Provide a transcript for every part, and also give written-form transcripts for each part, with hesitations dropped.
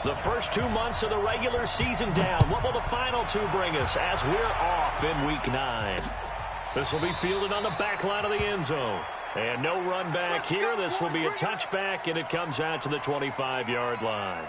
The first 2 months of the regular season down. What will the final two bring us as we're off in Week 9? This will be fielded on the back line of the end zone. And no run back here. This will be a touchback, and it comes out to the 25-yard line.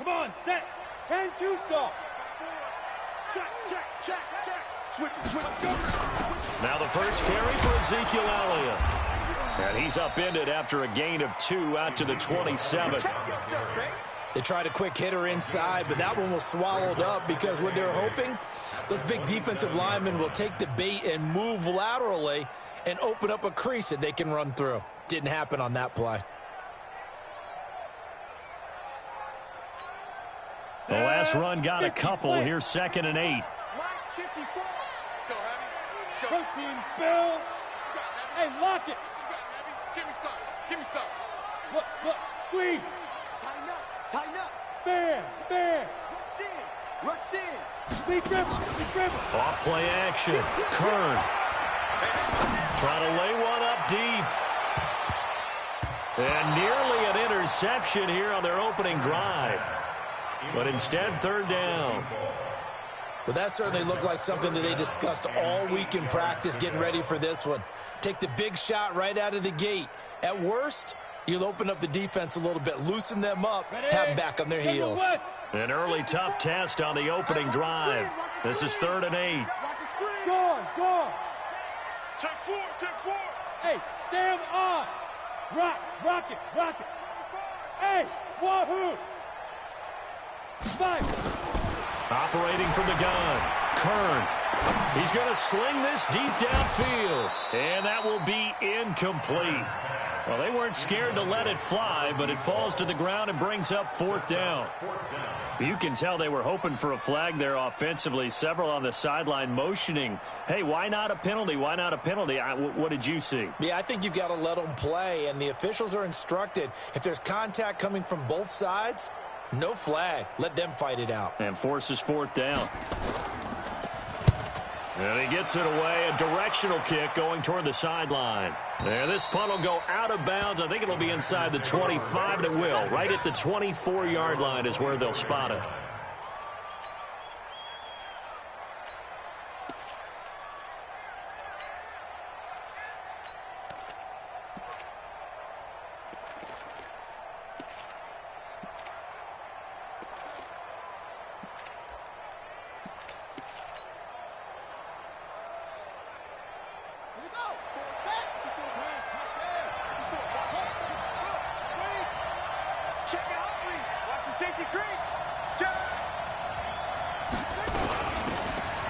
Come on, set. 10-2 stop. Check. Switch it. Now the first carry for Ezekiel Elliott. And he's upended after a gain of 2 out to the 27. They tried a quick hitter inside, but that one was swallowed up because what they're hoping, those big defensive linemen will take the bait and move laterally and open up a crease that they can run through. Didn't happen on that play. The last run got a couple. Here's 2nd and 8. Let's go, Heavy. Let's go. Protein spill. Hey, lock it. Give me some. Look. Squeeze. Tighten up. Bam. Rush in. Speed dribble. Off play action. Kern. Trying to lay one up deep. And nearly an interception here on their opening drive. But instead, 3rd down. But that certainly looked like something that they discussed all week in practice getting ready for this one. Take the big shot right out of the gate. At worst, you'll open up the defense a little bit, loosen them up, have them back on their heels. An early tough test on the opening drive. This is 3rd and 8. Go. Check four. Hey, Sam on. Rock it. Hey, wahoo. 5. Operating from the gun. Kern. He's going to sling this deep downfield. And that will be incomplete. Well, they weren't scared to let it fly, but it falls to the ground and brings up 4th down. You can tell they were hoping for a flag there offensively. Several on the sideline motioning, hey, why not a penalty? Why not a penalty? What did you see? Yeah, I think you've got to let them play, and the officials are instructed, if there's contact coming from both sides, no flag. Let them fight it out. And forces 4th down. And he gets it away. A directional kick going toward the sideline. And this punt will go out of bounds. I think it'll be inside the 25, and it will. Right at the 24-yard line is where they'll spot it.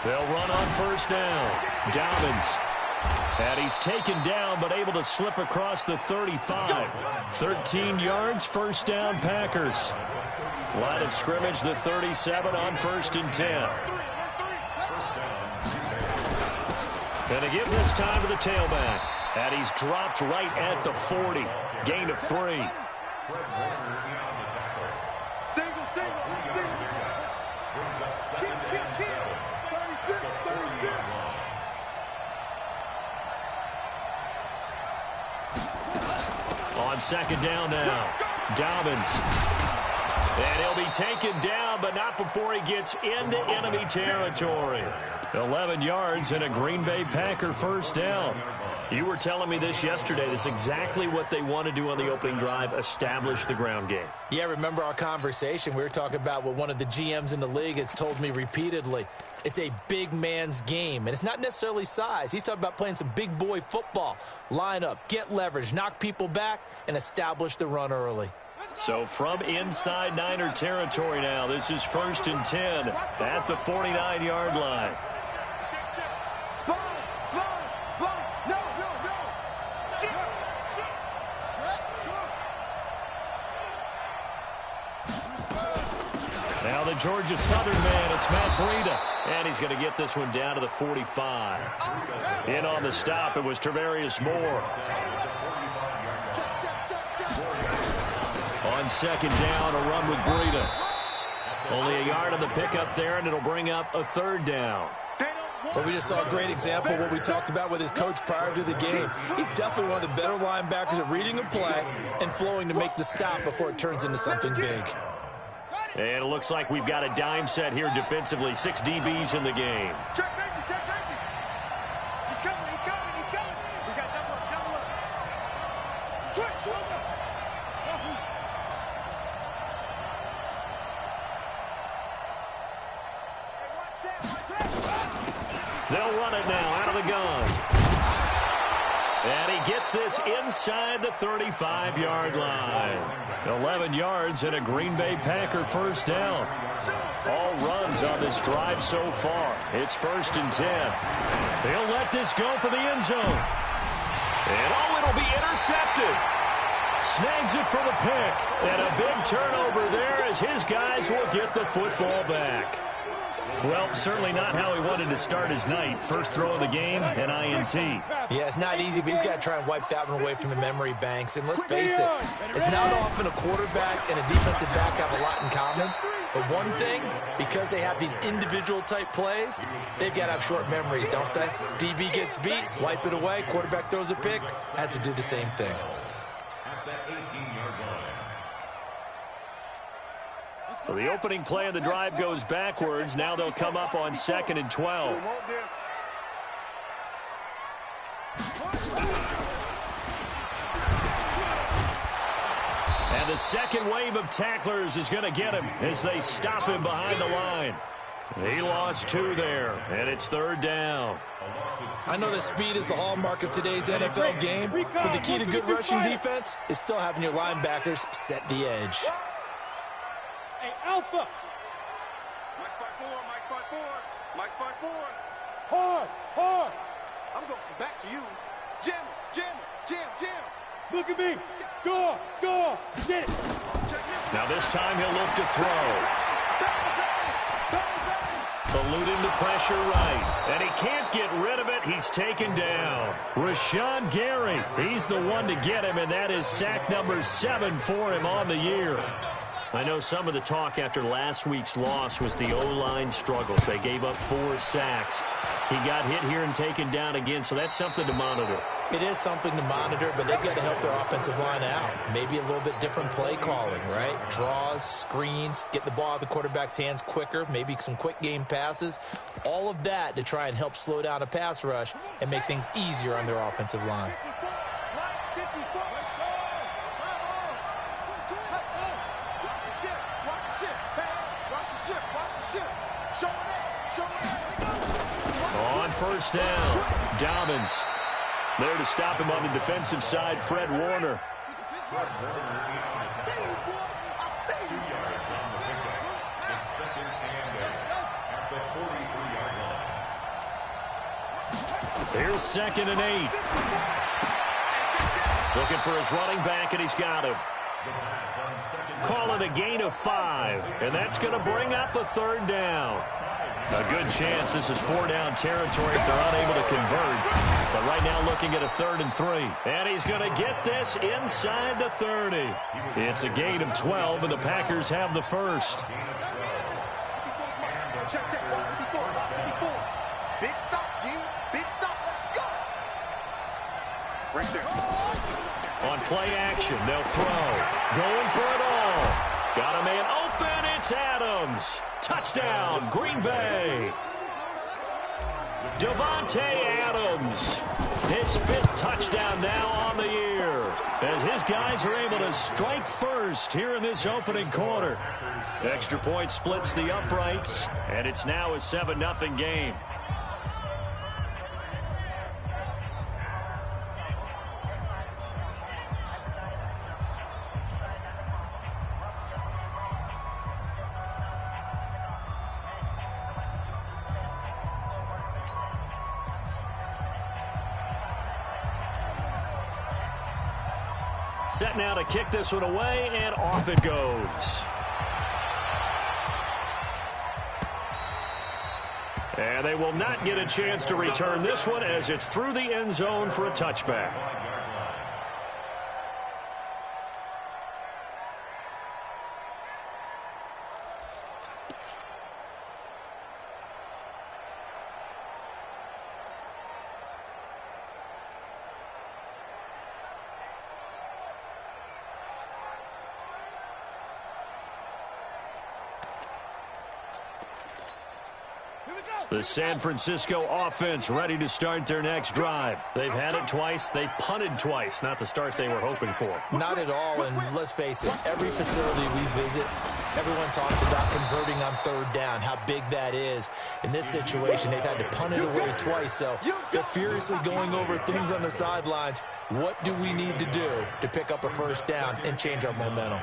They'll run on 1st down. Dobbins. And he's taken down, but able to slip across the 35. 13 yards, 1st down, Packers. Line of scrimmage, the 37 on 1st and 10. And they give this time to the tailback. And he's dropped right at the 40. Gain of 3. Single. Kill. 36. On second down now. Dobbins. And he'll be taken down, but not before he gets into enemy territory. 11 yards and a Green Bay Packer first down. You were telling me this yesterday. This is exactly what they want to do on the opening drive, establish the ground game. Yeah, remember our conversation. We were talking about what one of the GMs in the league has told me repeatedly. It's a big man's game, and it's not necessarily size. He's talking about playing some big boy football. Line up, get leverage, knock people back, and establish the run early. So from inside Niner territory now, this is 1st and 10 at the 49-yard line. Now the Georgia Southern man, it's Matt Breida. And he's going to get this one down to the 45. In on the stop, it was Tarvarius Moore. On second down, a run with Breida. Only a yard on the pickup there, and it'll bring up a 3rd down. But we just saw a great example of what we talked about with his coach prior to the game. He's definitely one of the better linebackers at reading a play and flowing to make the stop before it turns into something big. And it looks like we've got a dime set here defensively. 6 DBs in the game. Check safety. He's coming. We got double up. Switch up. They'll run it now out of the gun. And he gets this inside the 35-yard line. 11 yards and a Green Bay Packer first down. All runs on this drive so far. It's 1st and 10. They'll let this go for the end zone. And it'll be intercepted. Snags it for the pick. And a big turnover there as his guys will get the football back. Well, certainly not how he wanted to start his night. First throw of the game, an INT. Yeah, it's not easy, but he's got to try and wipe that one away from the memory banks. And let's face it, it's not often a quarterback and a defensive back have a lot in common. But one thing, because they have these individual type plays, they've got to have short memories, don't they? DB gets beat, wipe it away. Quarterback throws a pick, has to do the same thing. So the opening play of the drive goes backwards. Now they'll come up on 2nd and 12. And the second wave of tacklers is going to get him as they stop him behind the line. He lost 2 there, and it's 3rd down. I know that speed is the hallmark of today's NFL game, but the key to good rushing defense is still having your linebackers set the edge. Hey, Alpha. Mike's 5-4. Hard. I'm going back to you. Jam. Look at me. Go. Get it. Now this time he'll look to throw. Eluding the pressure right. And he can't get rid of it. He's taken down. Rashawn Gary. He's the one to get him, and that is sack number 7 for him on the year. I know some of the talk after last week's loss was the O-line struggles. They gave up 4 sacks. He got hit here and taken down again, so that's something to monitor. It is something to monitor, but they've got to help their offensive line out. Maybe a little bit different play calling, right? Draws, screens, get the ball out of the quarterback's hands quicker, maybe some quick game passes. All of that to try and help slow down a pass rush and make things easier on their offensive line. On first down, Dobbins. There to stop him on the defensive side, Fred Warner. Here's 2nd and 8. Looking for his running back, and he's got him. Call it a gain of 5, and that's going to bring up a 3rd down. A good chance this is 4-down territory if they're unable to convert. But right now looking at a 3rd and 3. And he's going to get this inside the 30. It's a gain of 12, and the Packers have the first. Check, check. 54, 54. Big stop, D. Big stop. Let's go. Right there. On play action, they'll throw. Going for it all. Got a man open. It's Adams. Touchdown, Green Bay. Davante Adams. His 5th touchdown now on the year, as his guys are able to strike first here in this opening quarter. Extra point splits the uprights, and it's now a 7-0 game. Set now to kick this one away, and off it goes. And they will not get a chance to return this one as it's through the end zone for a touchback. The San Francisco offense ready to start their next drive. They've had it twice. They've punted twice. Not the start they were hoping for. Not at all, and let's face it, every facility we visit, everyone talks about converting on 3rd down, how big that is. In this situation, they've had to punt it away twice, so they're furiously going over things on the sidelines. What do we need to do to pick up a 1st down and change our momentum?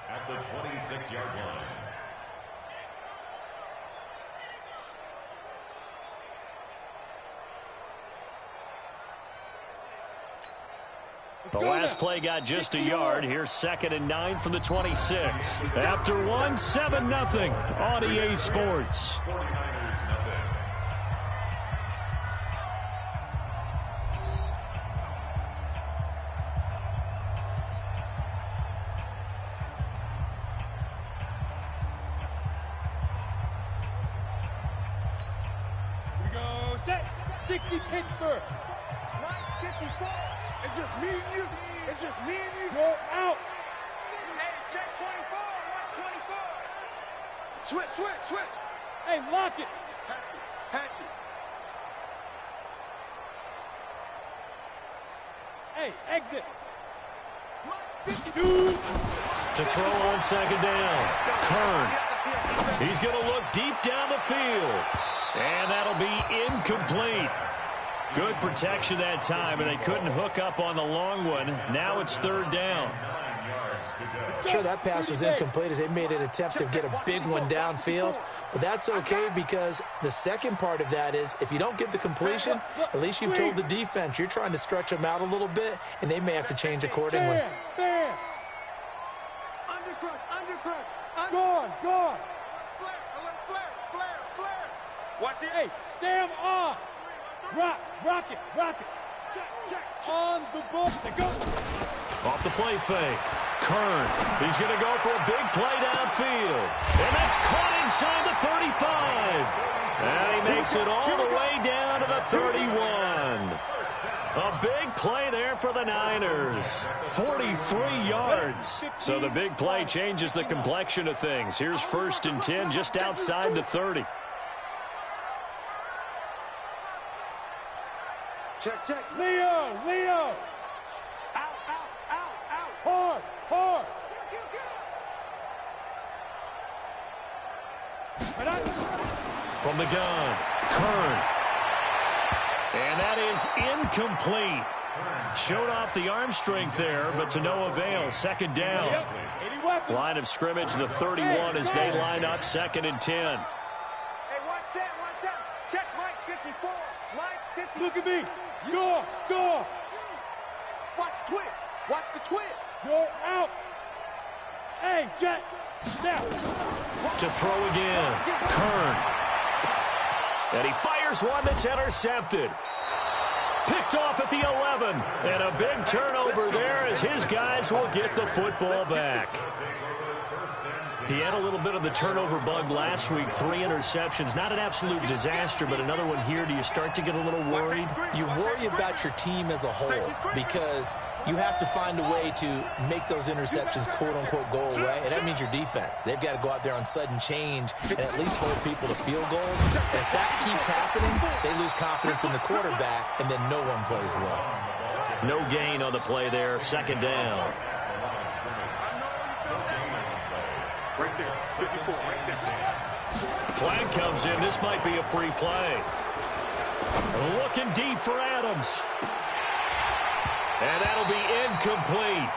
At the 26-yard line. The last play got just a yard. Here's 2nd and 9 from the 26. After one, 7-0 on EA Sports. 49ers nothing. Here we go. Set. 60 Pittsburgh. 54. It's just me and you. It's just me and you. Go out. Hey, check 24. Watch 24. Switch, switch, switch. Hey, lock it. Hatchet. Hey, exit. Shoot. To throw on 2nd down. Kern. He's going to look deep down the field. And that'll be incomplete. Good protection that time, and they couldn't hook up on the long one. Now it's 3rd down. Sure, that pass was incomplete as they made an attempt to get a big one downfield, but that's okay because the second part of that is if you don't get the completion, at least you've told the defense you're trying to stretch them out a little bit, and they may have to change accordingly. Stand. Undercrush. Gone. Flare. Watch it. Hey, Sam off. Rock it. Check. On the ball. Go. Off the play fake. Kern. He's going to go for a big play downfield. And that's caught inside the 35. And he makes it all the way down to the 31. A big play there for the Niners. 43 yards. So the big play changes the complexion of things. Here's 1st and 10 just outside the 30. Check. Leo. Out. Hard. From the gun, Kern. And that is incomplete. Showed off the arm strength there, but to no avail. 2nd down. Line of scrimmage, the 31 as they line up 2nd and 10. Hey, one set. Check Mike 54. Mike 54. Look at me. Go. Watch the twist. Go out. Hey, Jack. Now. To throw again, Kern. And he fires one that's intercepted. Picked off at the 11. And a big turnover there as his guys will get the football back. He had a little bit of the turnover bug last week, 3 interceptions. Not an absolute disaster, but another one here. Do you start to get a little worried? You worry about your team as a whole because you have to find a way to make those interceptions, quote-unquote, go away, and that means your defense. They've got to go out there on sudden change and at least hold people to field goals. And if that keeps happening, they lose confidence in the quarterback, and then no one plays well. No gain on the play there, second down. Right there, 54, right there. Flag comes in. This might be a free play. Looking deep for Adams. And that'll be incomplete.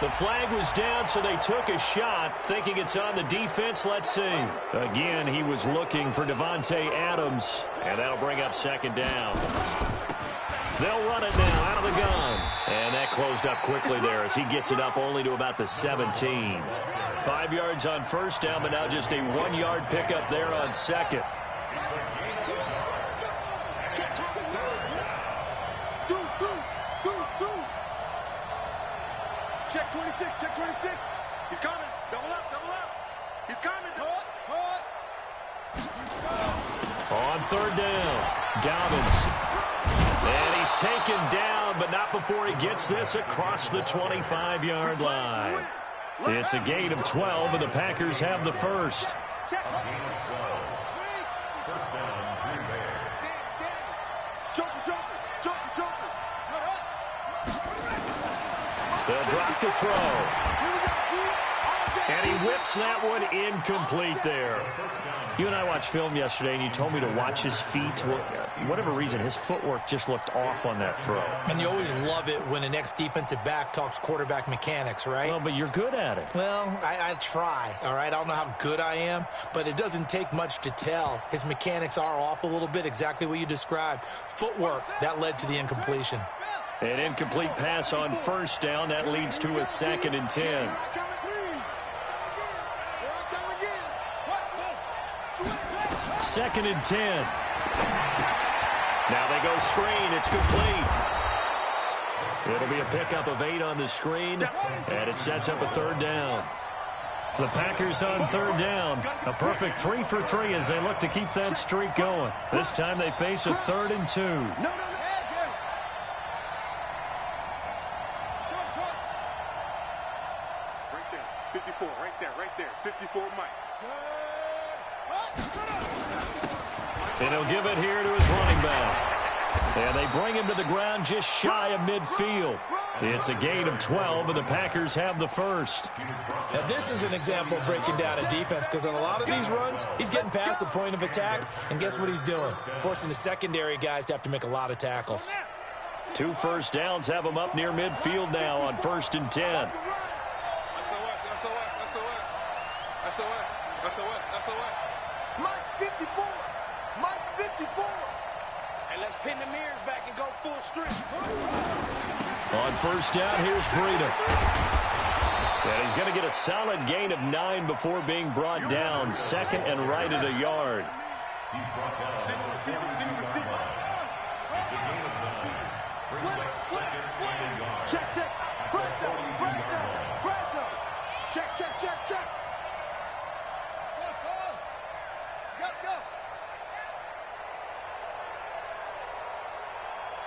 The flag was down, so they took a shot, thinking it's on the defense. Let's see. Again, he was looking for Devontae Adams, and that'll bring up second down. They'll run it now out of the gun. And that closed up quickly there as he gets it up only to about the 17. 5 yards on first down, but now just a 1-yard pickup there on second. Check 26, check 26. He's coming. Double up, double up. He's coming. On third down, Dobbins. And he's taken down, but not before he gets this across the 25-yard line. It's a gain of 12, and the Packers have the first. A gain of 12. First down, Green Bay. They'll drop the throw. And he whips that one incomplete there. You and I watched film yesterday, and you told me to watch his feet. Well, for whatever reason, his footwork just looked off on that throw. And you always love it when an ex-defensive back talks quarterback mechanics, right? Well, but you're good at it. Well, I try, all right? I don't know how good I am, but it doesn't take much to tell. His mechanics are off a little bit, exactly what you described. Footwork, that led to the incompletion. An incomplete pass on first down. That leads to a 2nd and 10. Second and 10. Now they go screen. It's complete. It'll be a pickup of 8 on the screen, and it sets up a third down. The Packers on third down. A perfect 3 for 3 as they look to keep that streak going. This time they face a 3rd and 2. Right there, 54, right there, 54 Mike. And he'll give it here to his running back. And they bring him to the ground just shy of midfield. It's a gain of 12, and the Packers have the first. Now, this is an example of breaking down a defense because on a lot of these runs, he's getting past the point of attack, and guess what he's doing? Forcing the secondary guys to have to make a lot of tackles. 2 first downs have him up near midfield now on 1st and 10. Mike's 54. Mike's 54. And let's pin the mirrors back and go full strength. On first down, here's Breida. And he's going to get a solid gain of 9 before being brought down. 2nd and right at a yard. He's brought down. Receiver. It's a gain of 9. Brings up 2nd and a yard. Check. Break down. Check. Go.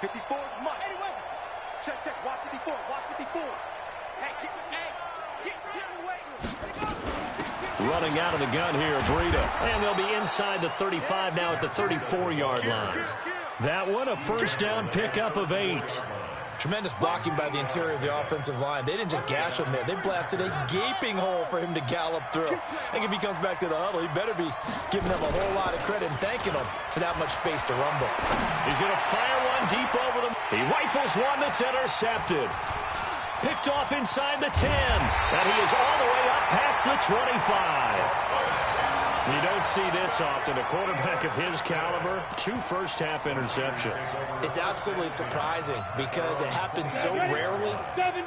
54 is Mike. Anyway. Check. Watch 54. Hey, get in the way. Running out of the gun here, Breida. And they'll be inside the 35 now at the 34-yard line. That one, a first down pickup of 8. Tremendous blocking by the interior of the offensive line. They didn't just gash him there. They blasted a gaping hole for him to gallop through. I think if he comes back to the huddle, he better be giving them a whole lot of credit and thanking them for that much space to rumble. He's going to fire one deep over them. He rifles one that's intercepted. Picked off inside the 10. And he is all the way up past the 25. You don't see this often. A quarterback of his caliber, 2 first-half interceptions. It's absolutely surprising because it happens so rarely.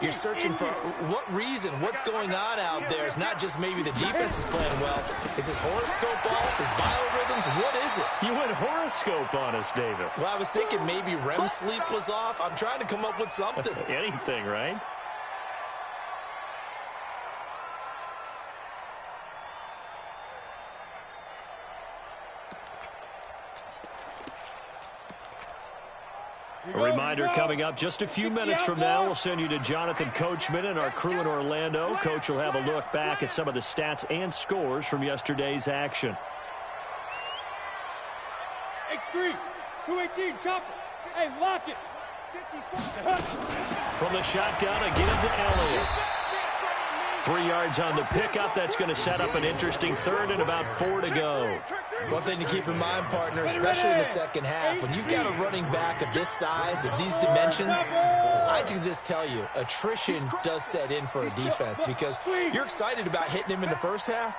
You're searching for what reason, what's going on out there. It's not just maybe the defense is playing well. Is his horoscope off? His biorhythms? What is it? You went horoscope on us, David. Well, I was thinking maybe REM sleep was off. I'm trying to come up with something. Anything, right? A reminder coming up just a few minutes from now. We'll send you to Jonathan Coachman and our crew in Orlando. Coach will have a look back at some of the stats and scores from yesterday's action. X3, 218, chopper. Hey, lock it. From the shotgun again to Elliott. 3 yards on the pickup. That's going to set up an interesting third and about 4 to go. One thing to keep in mind, partner, especially in the second half, when you've got a running back of this size, of these dimensions, I can just tell you, attrition does set in for a defense because you're excited about hitting him in the first half.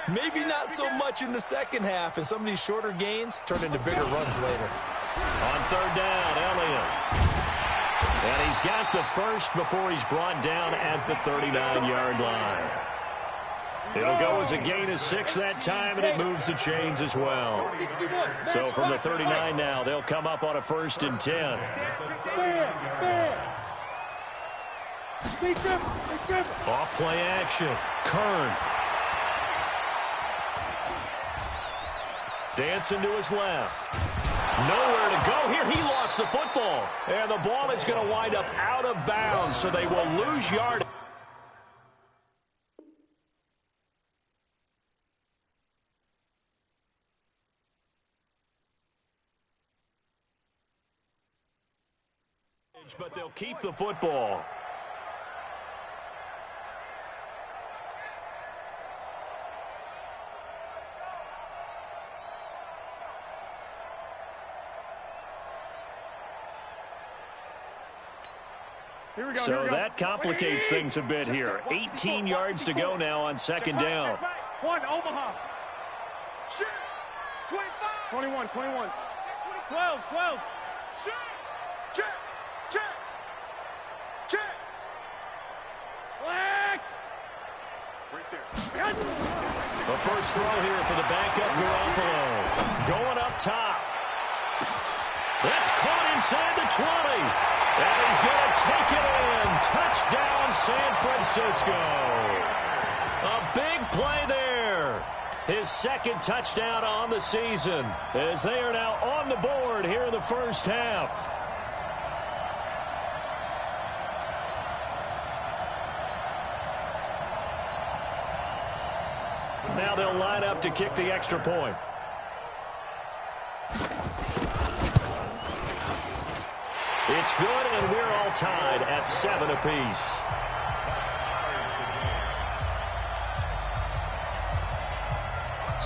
Maybe not so much in the second half, and some of these shorter gains turn into bigger runs later. On third down, Elliott. And he's got the first before he's brought down at the 39-yard line. It'll go as a gain of 6 that time, and it moves the chains as well. So from the 39 now, they'll come up on a 1st and 10. Off play action. Kern. Dancing to his left. Nowhere to go here. He lost the football. And the ball is going to wind up out of bounds, so they will lose yardage. But they'll keep the football. So that complicates things a bit here. 18 yards to go now on 2nd down. 1, Omaha. 21, 12. Check. Black. Right there. The first throw here for the backup Garoppolo. Going up top. That's caught inside the 20. And he's going to take it in. Touchdown, San Francisco. A big play there. His 2nd touchdown on the season as they are now on the board here in the first half. Now they'll line up to kick the extra point. It's good, and we're all tied at 7 apiece.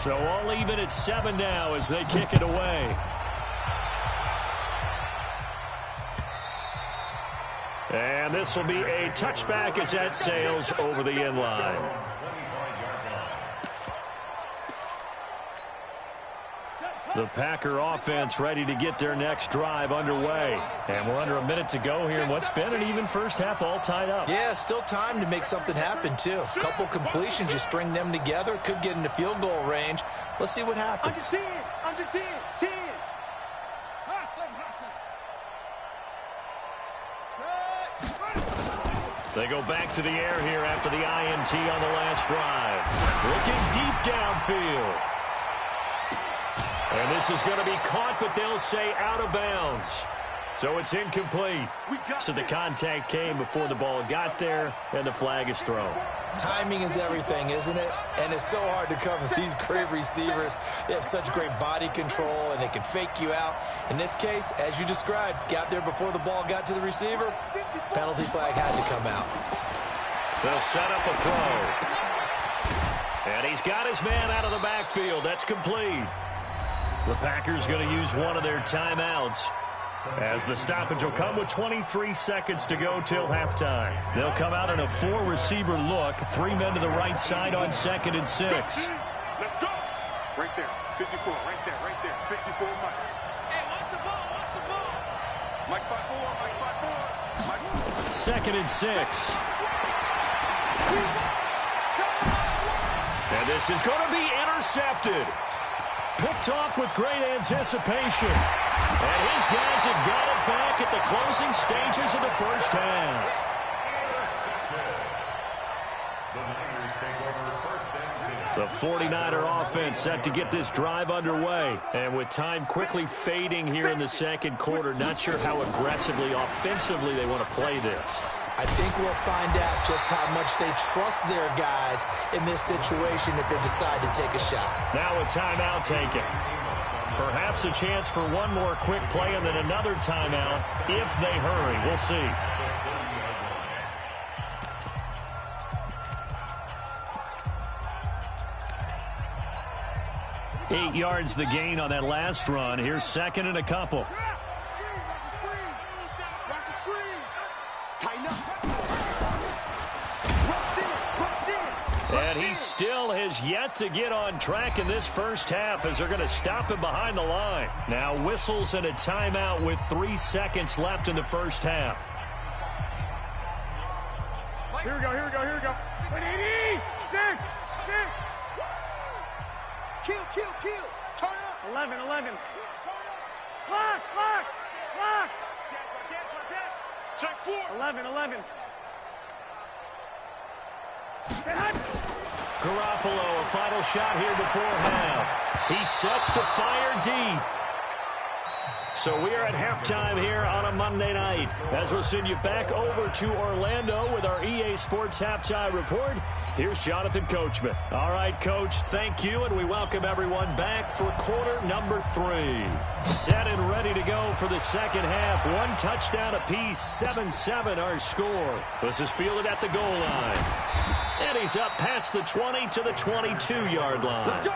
So all even at 7 now as they kick it away. And this will be a touchback as that sails over the end line. The Packer offense ready to get their next drive underway. And we're under a minute to go here in what's been an even first half, all tied up. Yeah, still time to make something happen, too. A couple completions, you string them together, could get into field goal range. Let's see what happens. Under 10. They go back to the air here after the INT on the last drive. Looking deep downfield. And this is going to be caught, but they'll say out of bounds. So it's incomplete. So the contact came before the ball got there, and the flag is thrown. Timing is everything, isn't it? And it's so hard to cover these great receivers. They have such great body control, and they can fake you out. In this case, as you described, got there before the ball got to the receiver. Penalty flag had to come out. They'll set up a throw. And he's got his man out of the backfield. That's complete. The Packers going to use one of their timeouts as the stoppage will come with 23 seconds to go till halftime. They'll come out in a 4-receiver look, 3 men to the right side on 2nd and 6. Right there. 54. Right there. Right there. 54, Mike. Hey, watch the ball. Watch the ball. Mike 5-4. Mike 5-4. Mike. 2nd and 6. And this is going to be intercepted. Picked off with great anticipation. And his guys have got it back at the closing stages of the first half. The 49er offense set to get this drive underway. And with time quickly fading here in the second quarter, not sure how aggressively, offensively they want to play this. I think we'll find out just how much they trust their guys in this situation if they decide to take a shot. Now a timeout taken. Perhaps a chance for one more quick play and then another timeout if they hurry. We'll see. Eight yards the gain on that last run. Here's 2nd and a couple. And he still has yet to get on track in this first half as they're going to stop him behind the line. Now whistles and a timeout with 3 seconds left in the first half. Here we go. Here we go. Here we go. 6. Kill. Turn up. 11. Clock. Check 4. 11. Garoppolo, a final shot here before half. He sets to fire deep. So we are at halftime here on a Monday night. As we'll send you back over to Orlando with our EA Sports Halftime Report, here's Jonathan Coachman. All right, Coach, thank you, and we welcome everyone back for quarter number 3. Set and ready to go for the second half. 1 touchdown apiece, 7-7 our score. This is fielded at the goal line. And he's up past the 20 to the 22-yard line. Let's go.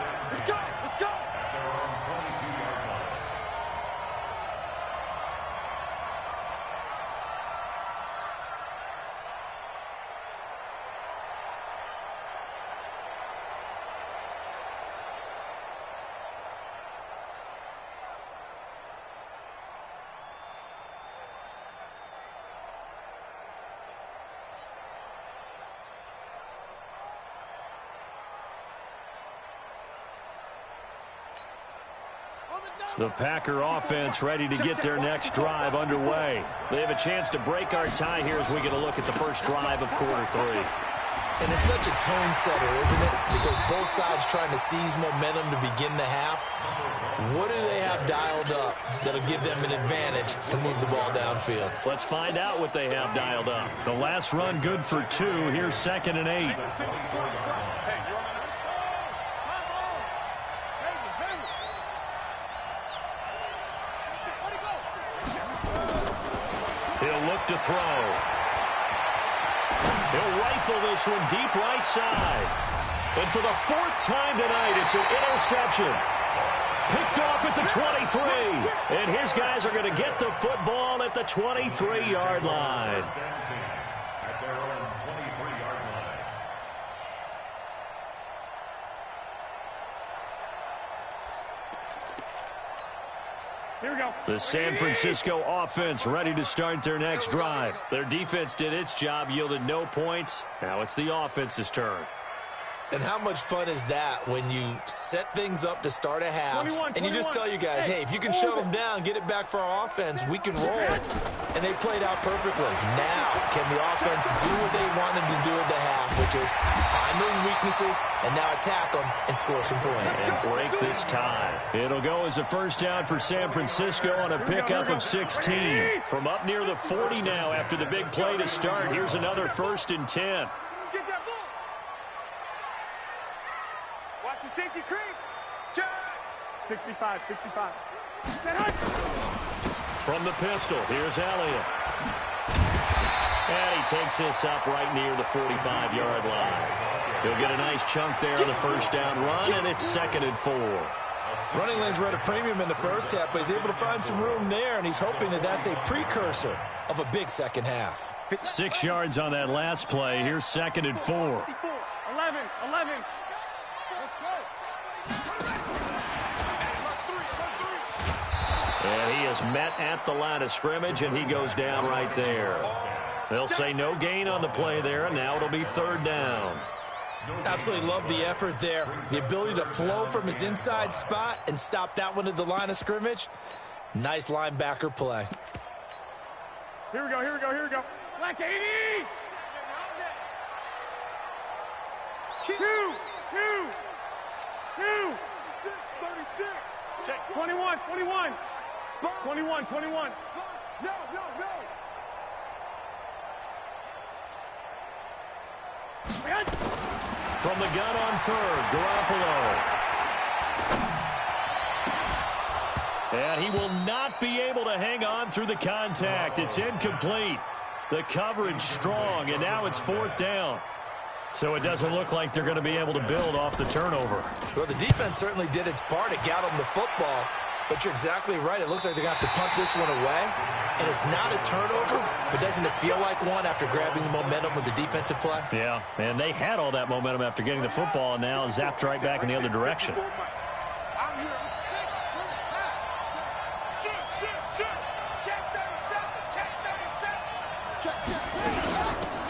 The Packer offense ready to get their next drive underway. They have a chance to break our tie here as we get a look at the first drive of quarter 3. And it's such a tone setter, isn't it? Because both sides trying to seize momentum to begin the half. What do they have dialed up that'll give them an advantage to move the ball downfield? Let's find out what they have dialed up. The last run good for 2. Here's 2nd and 8. He'll look to throw. He'll rifle this one deep right side. And for the 4th time tonight, it's an interception. Picked off at the 23. And his guys are going to get the football at the 23-yard line. At their own 23-yard line. Here we go. The San Francisco offense ready to start their next drive. Their defense did its job, yielded no points. Now it's the offense's turn. And how much fun is that when you set things up to start a half, 21, and you just tell you guys, hey, if you can shut them down, get it back for our offense, we can roll. And they played out perfectly. Now, can the offense do what they wanted to do at the half, which is find those weaknesses and now attack them and score some points. And break this tie. It'll go as a first down for San Francisco on a pickup of 16. From up near the 40 now after the big play to start. Here's another 1st and 10. Get that ball. Watch the safety creep. Check. 65. From the pistol, here's Elliott. And he takes this up right near the 45-yard line. He'll get a nice chunk there on the first down run, and it's 2nd and 4. Running lanes were at a premium in the first half, but he's able to find some room there, and he's hoping that that's a precursor of a big second half. 6 yards on that last play. Here's 2nd and 4. 11. Let's go. And he is met at the line of scrimmage, and he goes down right there. They'll say no gain on the play there, and now it'll be 3rd down. Absolutely love the effort there. The ability to flow from his inside spot and stop that one at the line of scrimmage. Nice linebacker play. Here we go, here we go, here we go. Black 80! 2, 36. Check. 21. 21. No. From the gun on 3rd, Garoppolo. And he will not be able to hang on through the contact. It's incomplete. The coverage strong, and now it's 4th down. So it doesn't look like they're going to be able to build off the turnover. Well, the defense certainly did its part. It got them the football. But you're exactly right. It looks like they're going to have to punt this one away. And it's not a turnover, but doesn't it feel like one after grabbing the momentum with the defensive play? Yeah, and they had all that momentum after getting the football, and now zapped right back in the other direction.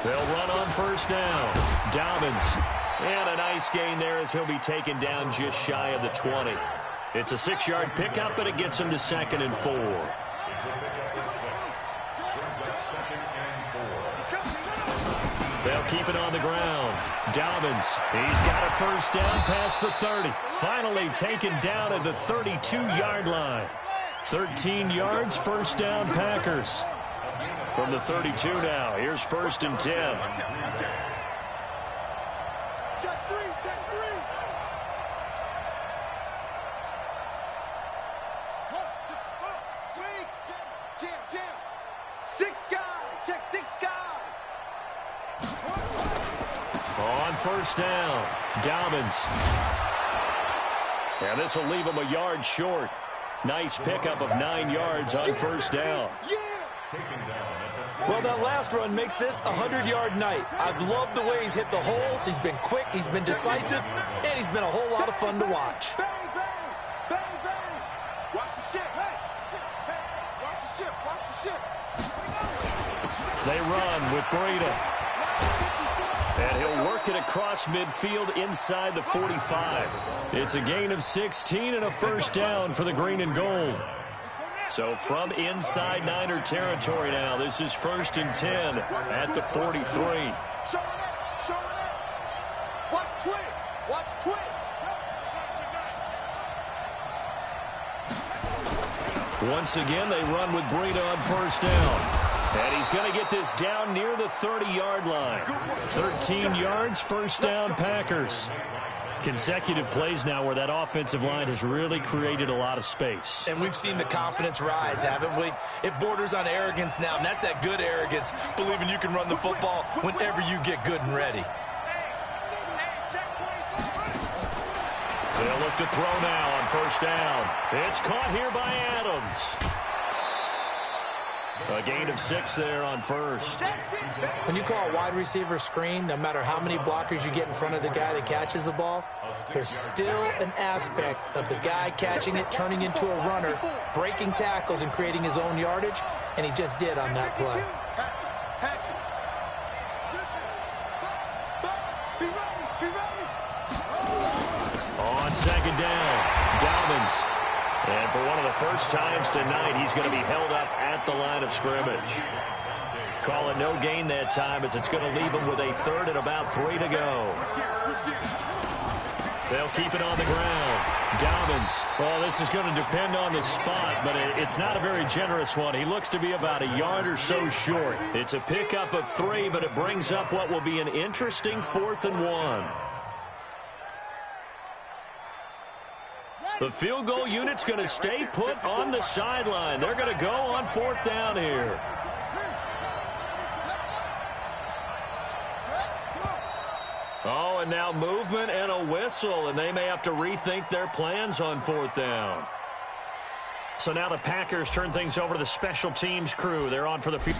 They'll run on 1st down. Dobbins. And a nice gain there as he'll be taken down just shy of the 20. It's a 6-yard pickup, but it gets him to 2nd and 4. They'll keep it on the ground. Dobbins, he's got a 1st down past the 30. Finally taken down at the 32-yard line. 13 yards, 1st down Packers. From the 32 now, here's 1st and 10. Check 3. Jam. 6 guys. Check 6 guys. On 1st down, Dobbins. And this will leave him a yard short. Nice pickup of 9 yards on 1st down. Well, that last run makes this a 100-yard night. I've loved the way he's hit the holes. He's been quick, he's been decisive, and he's been a whole lot of fun to watch. Bang. Watch the ship. Hey, watch the ship. They run with Breida. And he'll work it across midfield inside the 45. It's a gain of 16 and a 1st down for the green and gold. So from inside Niner territory now, this is 1st and 10 at the 43. Showing up. Watch twins. Once again, they run with Breida on 1st down. And he's going to get this down near the 30-yard line. 13 yards, 1st down Packers. Consecutive plays now where that offensive line has really created a lot of space. And we've seen the confidence rise, haven't we? It borders on arrogance now, and that's that good arrogance, believing you can run the football whenever you get good and ready. They'll look to throw now on 1st down. It's caught here by Adams. A gain of 6 there on 1st. When you call a wide receiver screen, no matter how many blockers you get in front of the guy that catches the ball, there's still an aspect of the guy catching it, turning into a runner, breaking tackles and creating his own yardage, and he just did on that play. On 2nd down, Dobbins. And for one of the first times tonight, he's going to be held up at the line of scrimmage. Call it no gain that time as it's going to leave him with a 3rd and about 3 to go. They'll keep it on the ground. Dobbins. Well, this is going to depend on the spot, but it's not a very generous one. He looks to be about a yard or so short. It's a pickup of 3, but it brings up what will be an interesting 4th and 1. The field goal unit's going to stay put on the sideline. They're going to go on 4th down here. Oh, and now movement and a whistle, and they may have to rethink their plans on 4th down. So now the Packers turn things over to the special teams crew. They're on for the field.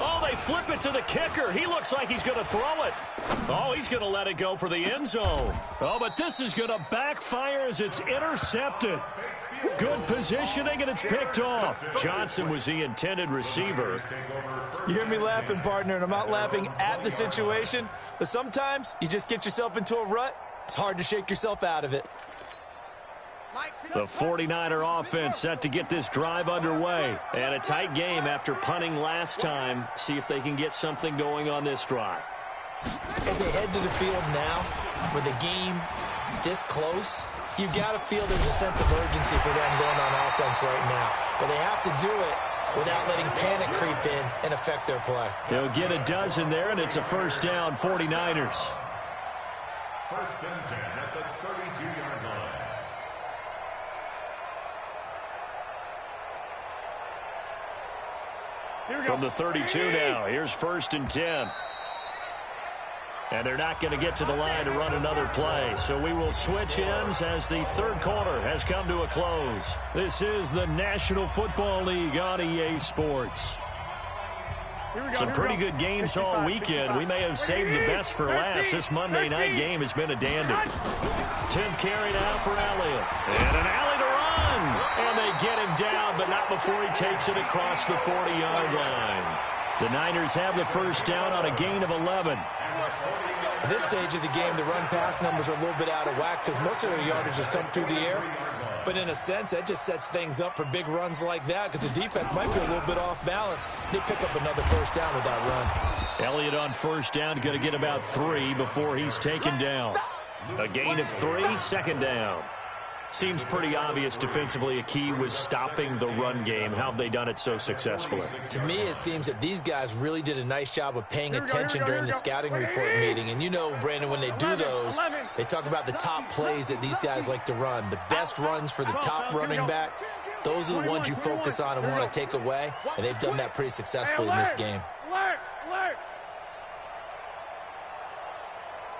Oh, they flip it to the kicker. He looks like he's going to throw it. Oh, he's going to let it go for the end zone. Oh, but this is going to backfire as it's intercepted. Good positioning, and it's picked off. Johnson was the intended receiver. You hear me laughing, partner, and I'm not laughing at the situation, but sometimes you just get yourself into a rut. It's hard to shake yourself out of it. The 49er offense set to get this drive underway. And a tight game after punting last time. See if they can get something going on this drive. As they head to the field now, with the game this close, you've got to feel there's a sense of urgency for them going on offense right now. But they have to do it without letting panic creep in and affect their play. They'll get a dozen there, and it's a first down, 49ers. First and 10 at the 32-yard line. From the 32 now, here's first and 10. And they're not going to get to the line to run another play. So we will switch ends as the third quarter has come to a close. This is the National Football League on EA Sports. Some pretty good games all weekend. We may have saved the best for last. This Monday night game has been a dandy. 10th carry now for Elliott. And an alley to run. And they get him down, but not before he takes it across the 40-yard line. The Niners have the first down on a gain of 11. At this stage of the game, the run-pass numbers are a little bit out of whack because most of their yardage has come through the air. But in a sense, that just sets things up for big runs like that because the defense might be a little bit off balance. They pick up another first down with that run. Elliott on first down, going to get about 3 before he's taken down. A gain of 3, second down. Seems pretty obvious defensively a key was stopping the run game. How have they done it so successfully? To me, it seems that these guys really did a nice job of paying attention during the scouting report meeting. And you know, Brandon, when they do those, they talk about the top plays that these guys like to run. The best runs for the top running back, those are the ones you focus on and want to take away. And they've done that pretty successfully in this game.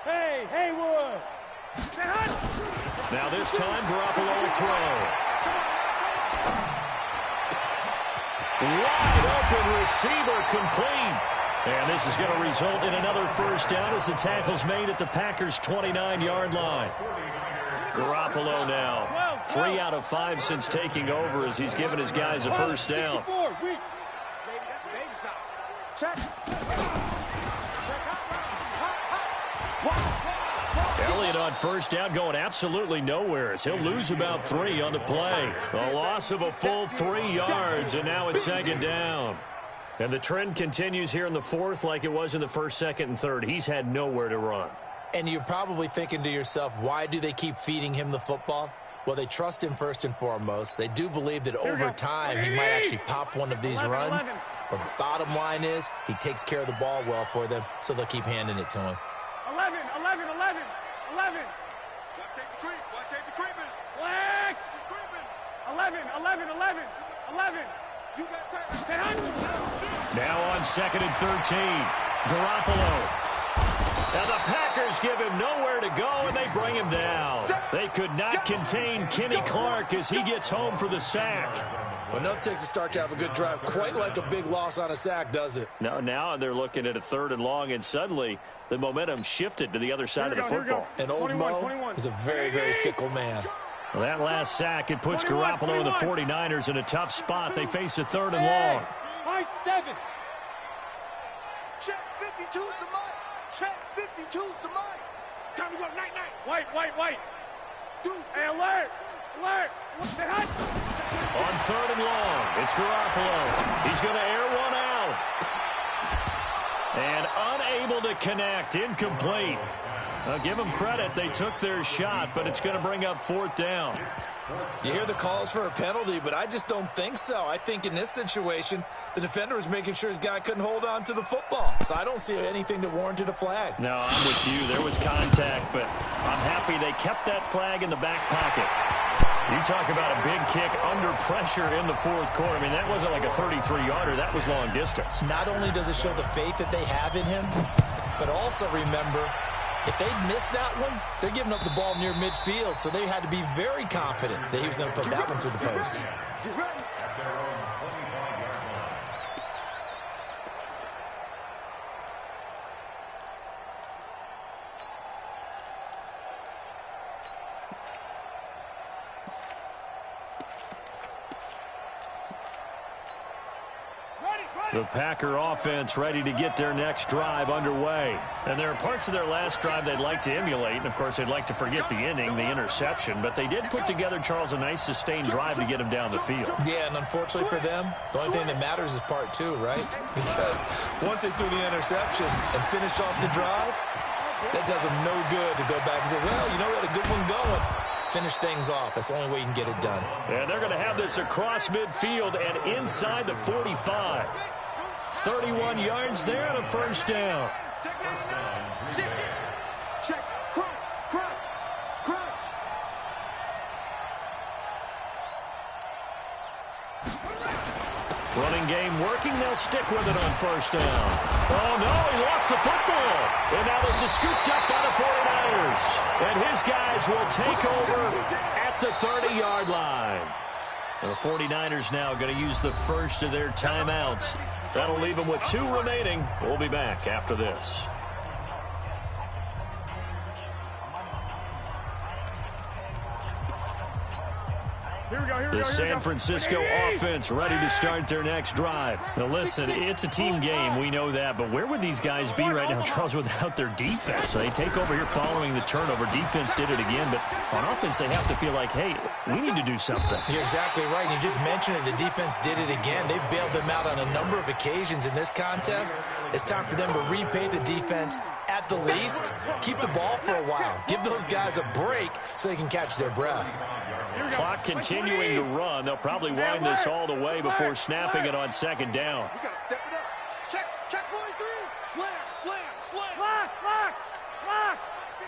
Hey, Haywood! Now this time, Garoppolo will throw. Wide open receiver complete. And this is going to result in another first down as the tackle's made at the Packers' 29-yard line. Garoppolo now. 3 out of 5 since taking over as he's given his guys a first down. Check. Elliott on first down going absolutely nowhere as he'll lose about 3 on the play. A loss of a full 3 yards, and now it's second down. And the trend continues here in the fourth like it was in the first, second, and third. He's had nowhere to run. And you're probably thinking to yourself, why do they keep feeding him the football? Well, they trust him first and foremost. They do believe that over time he might actually pop one of these runs. But bottom line is he takes care of the ball well for them, so they'll keep handing it to him. 11. Watch safety creep. Watch safety creeping. Black. He's creeping. 11. You got time. Now on second and 13, Garoppolo. Now the Packers give him nowhere to go, and they bring him down. They could not contain Kenny Clark as he gets home for the sack. Well, enough takes to start to have a good drive. Quite like a big loss on a sack, does it? Now they're looking at a 3rd and long, and suddenly the momentum shifted to the other side of the football. And old Mo is a very, very fickle man. Well, that last sack, it puts Garoppolo and the 49ers in a tough spot. They face a 3rd and long. High 7. Check 52's the mic. Check 52's the mic. Time to go. Night. White. Hey, alert. On 3rd and long, it's Garoppolo. He's going to air one out. And unable to connect, incomplete. I'll give them credit. They took their shot, but it's going to bring up 4th down. You hear the calls for a penalty, but I just don't think so. I think in this situation, the defender was making sure his guy couldn't hold on to the football. So I don't see anything that warranted a flag. No, I'm with you. There was contact, but I'm happy they kept that flag in the back pocket. You talk about a big kick under pressure in the 4th quarter. I mean, that wasn't like a 33-yarder. That was long distance. Not only does it show the faith that they have in him, but also remember, if they'd missed that one, they're giving up the ball near midfield, so they had to be very confident that he was going to put that one through the post. The Packer offense ready to get their next drive underway. And there are parts of their last drive they'd like to emulate. And, of course, they'd like to forget the inning, the interception. But they did put together, Charles, a nice sustained drive to get him down the field. Yeah, and unfortunately for them, the only thing that matters is part two, right? Because once they threw the interception and finished off the drive, that does them no good to go back and say, well, you know, we had a good one going. Finish things off. That's the only way you can get it done. And they're going to have this across midfield and inside the 45. 31 yards there and a first down. Check, crunch, crunch, crunch. Running game working. They'll stick with it on first down. Oh, no, he lost the football. And now this is scooped up by the 49ers. And his guys will take over at the 30-yard line. The 49ers now going to use the first of their timeouts. That'll leave them with 2 remaining. We'll be back after this. The San Francisco offense ready to start their next drive. Now, listen, it's a team game. We know that. But where would these guys be right now, Charles, without their defense? So they take over here following the turnover. Defense did it again. But on offense, they have to feel like, hey, we need to do something. You're exactly right. You just mentioned it. The defense did it again. They've bailed them out on a number of occasions in this contest. It's time for them to repay the defense at the least. Keep the ball for a while. Give those guys a break so they can catch their breath. Clock continuing to run. They'll probably wind this all the way before snapping it on second down. We got to step it up. Check 43. Slam. Block.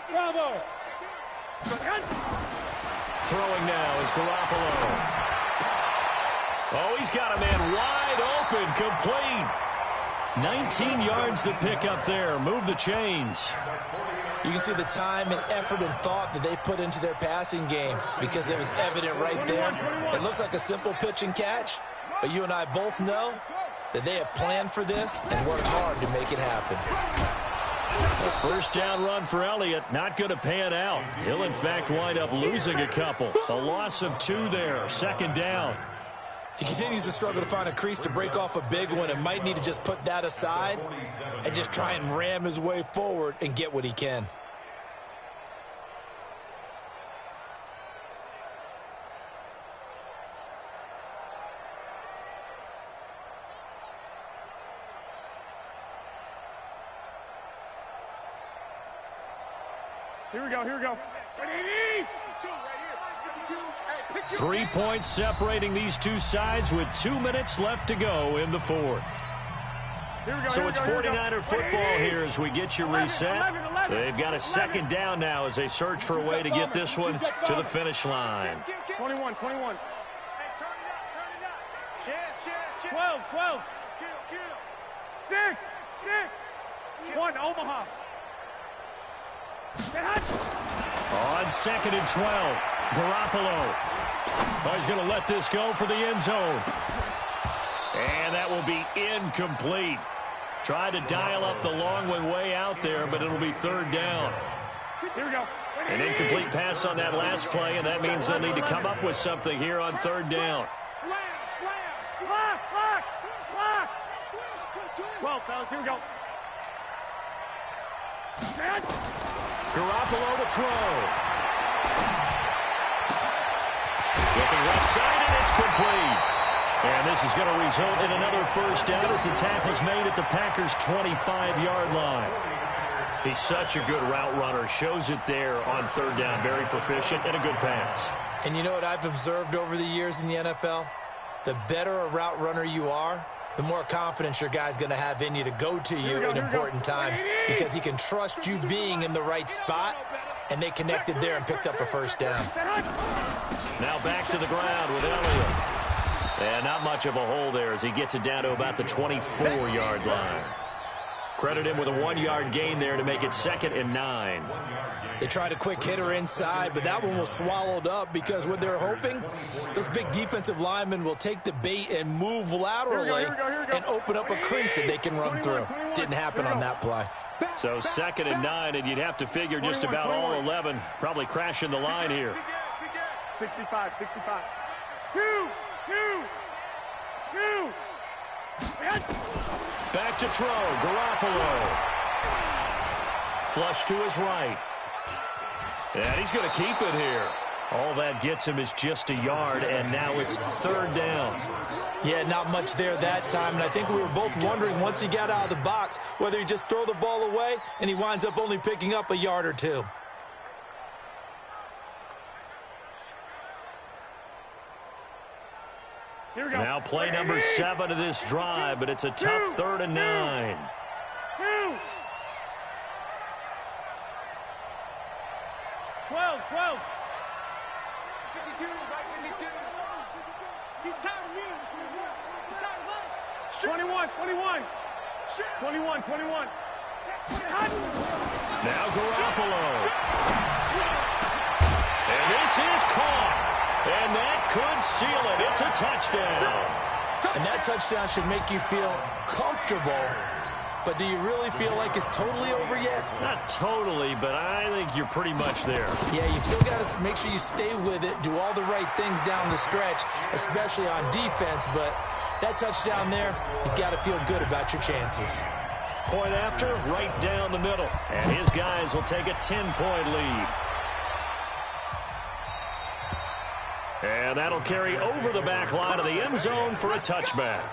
Bravo. Throwing now is Garoppolo. Oh, he's got a man wide open, complete. 19 yards to pick up there. Move the chains. You can see the time and effort and thought that they put into their passing game because it was evident right there. It looks like a simple pitch and catch, but you and I both know that they have planned for this and worked hard to make it happen. A first down run for Elliott, not going to pan out. He'll, in fact, wind up losing a couple. A loss of 2 there, second down. He continues to struggle to find a crease to break off a big one and might need to just put that aside and just try and ram his way forward and get what he can. Here we go. 3 points separating these two sides with 2 minutes left to go in the fourth. So it's 49er football here as we get you reset. They've got a second down now as they search for a way to get this one to the finish line. 21. Hey, turn it up. Share. 12. Kill. 6. 1, Omaha. On second and 12, Garoppolo. Oh, he's going to let this go for the end zone. And that will be incomplete. Tried to dial up the long one way out there, but it'll be third down. Here we go. An incomplete pass on that last play, and that means they'll need to come up with something here on third down. Block. 12, fellas. Here we go. Garoppolo to throw. Looking left side, and it's complete. And this is going to result in another first down as the tackle's made at the Packers' 25-yard line. He's such a good route runner. Shows it there on third down. Very proficient and a good pass. And you know what I've observed over the years in the NFL? The better a route runner you are, the more confidence your guy's going to have in you to go to you in important times because he can trust you being in the right spot, and they connected there and picked up a first down. Now back to the ground with Elliott. And not much of a hole there as he gets it down to about the 24-yard line. Credit him with a 1-yard gain there to make it 2nd and 9. They tried a quick hitter inside, but that one was swallowed up because what they're hoping, those big defensive linemen will take the bait and move laterally and open up a crease that they can run through. Didn't happen on that play. So 2nd and 9, and you'd have to figure just about all 11 probably crashing the line here. 65. 2. back to throw. Garoppolo. Flush to his right. And he's going to keep it here. All that gets him is just a yard, and now it's third down. Yeah, not much there that time, and I think we were both wondering once he got out of the box whether he'd just throw the ball away, and he winds up only picking up a yard or two. Here we go. Now play number 7 of this drive, but it's a tough 3rd and 9. 12. 52, right 52. He's tired of me. He's tired of us. 21. 21. Now Garoppolo. And this is caught. And that could seal it. It's a touchdown. And that touchdown should make you feel comfortable. But do you really feel like it's totally over yet? Not totally, but I think you're pretty much there. Yeah, you've still got to make sure you stay with it, do all the right things down the stretch, especially on defense. But that touchdown there, you've got to feel good about your chances. Point after, right down the middle. And his guys will take a 10-point lead. And that'll carry over the back line of the end zone for a touchback.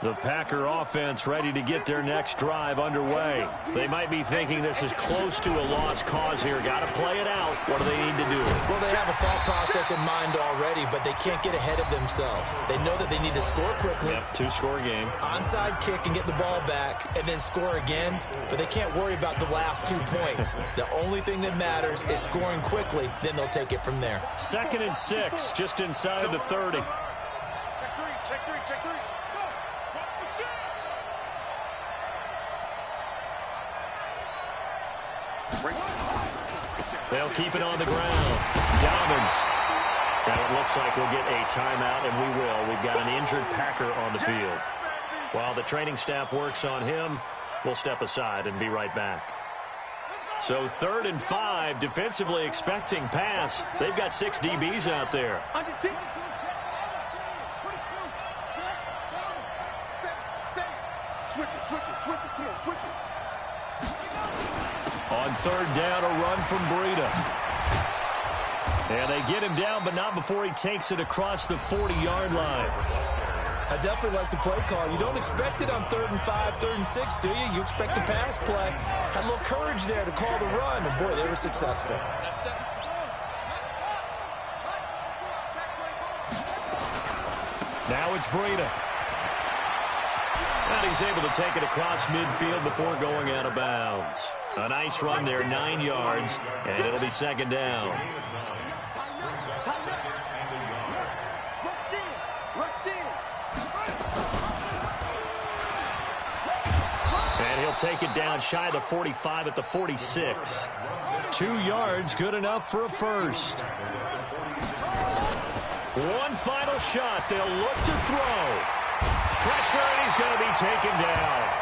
The Packer offense ready to get their next drive underway. They might be thinking this is close to a lost cause here. Got to play it out. What do they need to do? Well, they have a thought process in mind already, but they can't get ahead of themselves. They know that they need to score quickly. Yep, 2-score game. Onside kick and get the ball back and then score again, but they can't worry about the last 2 points. The only thing that matters is scoring quickly, then they'll take it from there. 2nd and 6, just inside the 30. Check three. They'll keep it on the ground. Dobbins. Now it looks like we'll get a timeout, and we will. We've got an injured Packer on the field. While the training staff works on him, we'll step aside and be right back. So 3rd and 5, defensively expecting pass. They've got 6 DBs out there. Switch it. Come on, switch it. On 3rd down, a run from Breida. And they get him down, but not before he takes it across the 40-yard line. I definitely like the play call. You don't expect it on 3rd and 5, 3rd and 6, do you? You expect a pass play. Had a little courage there to call the run, and boy, they were successful. Now it's Breida. And he's able to take it across midfield before going out of bounds. A nice run there, 9 yards, and it'll be 2nd down. And he'll take it down shy of the 45 at the 46. 2 yards, good enough for a first. One final shot. They'll look to throw. Pressure, and he's going to be taken down.